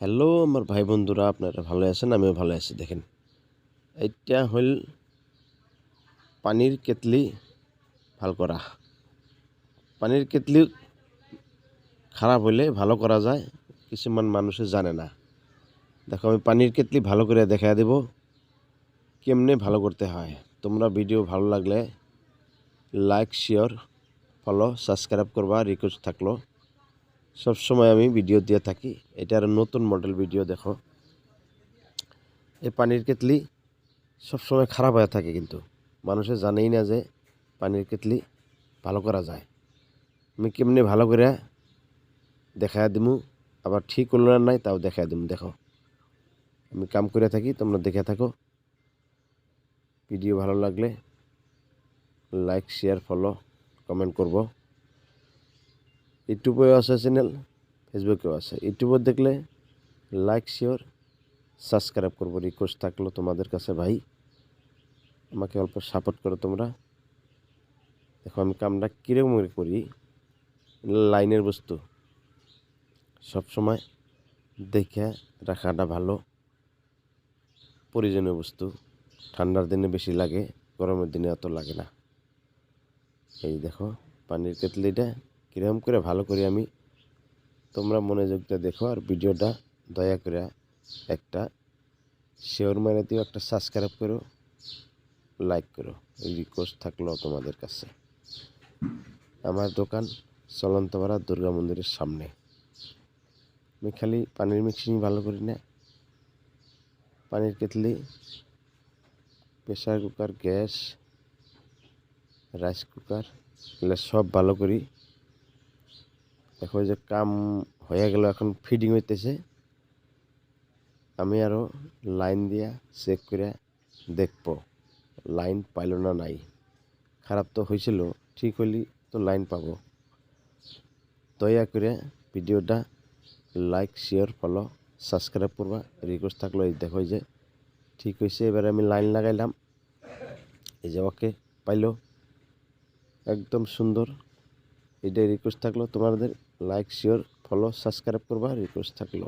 Hello আমার ভাই বন্ধুরা, আপনারা ভালো আছেন? আমিও ভালো আছি। দেখেন, এইটা হইল পানির কেতলি ভাল করা। পানির কেতলি খারাপ হইলে ভালো করা যায়, কিছুমান মানুষে জানে না। দেখো, আমি পানির কেতলি ভালো করে দেখা দেব কেমনে ভালো করতে হয়। তোমরা ভিডিও ভালো লাগলে লাইক, শেয়ার, ফলো, সাবস্ক্রাইব করবা, রিকোয়েস্ট থাকলো। সবসময় আমি ভিডিও দিয়ে থাকি। এটার নতুন মডেল ভিডিও দেখো। এই পানির কেতলি সবসময় খারাপ হয়ে থাকে, কিন্তু মানুষে জানেই না যে পানির কেতলি ভালো করা যায়। আমি কেমনি ভালো করে দেখা দিমু, আবার ঠিক হলো না নাই তাও দেখা দিমু। দেখো, আমি কাম করে থাকি, তোমরা দেখে থাকো। ভিডিও ভালো লাগলে লাইক, শেয়ার, ফলো, কমেন্ট করব। ইউটিউবেও আছে চ্যানেল, ফেসবুকেও আছে। ইউটিউবে দেখলে লাইক, শেয়ার, সাবস্ক্রাইব করবো। রিকোয়েস্ট থাকলো তোমাদের কাছে, ভাই আমাকে অল্প সাপোর্ট করো তোমরা। দেখো, আমি কামটা কীরকম করি। লাইনের বস্তু সবসময় দেখে রাখাটা ভালো। প্রয়োজনীয় বস্তু ঠান্ডার দিনে বেশি লাগে, গরমের দিনে অত লাগে না। এই দেখো, পানির কেতলিটা কীরকম করে ভালো করি আমি, তোমরা মনোযোগ দিয়ে দেখো। আর ভিডিওটা দয়া করে একটা শেয়ার মেরে দিও, একটা সাবস্ক্রাইব করো, লাইক করো। এই রিকোয়েস্ট থাকলো তোমাদের কাছে। আমার দোকান চলন্তপাড়া দুর্গা মন্দিরের সামনে। আমি খালি পানির মিক্সিং ভালো করি না, পানির কেতলি, pressure cooker, gas, rice cooker, এগুলো সব ভালো করি। দেখো, যে কাম হয়ে গেল, এখন ফিডিং হইতেছে। আমি আরও লাইন দিয়া চেক করে দেখব লাইন পাইল না নাই। খারাপ তো হয়েছিল, ঠিক হইলি তো লাইন পাবো। দয়া করে ভিডিওটা লাইক, শেয়ার, ফলো, সাবস্ক্রাইব করবা। রিকোয়েস্ট থাকলো। এই দেখো যে ঠিক হয়েছে। এবারে আমি লাইন লাগাইলাম, এই যে ওকে পাইলো, একদম সুন্দর। এটাই রিকোয়েস্ট থাকলো তোমাদের। লাইক, শেয়ার, ফলো, সাবস্ক্রাইব করবা। রিকোয়েস্ট থাকলো।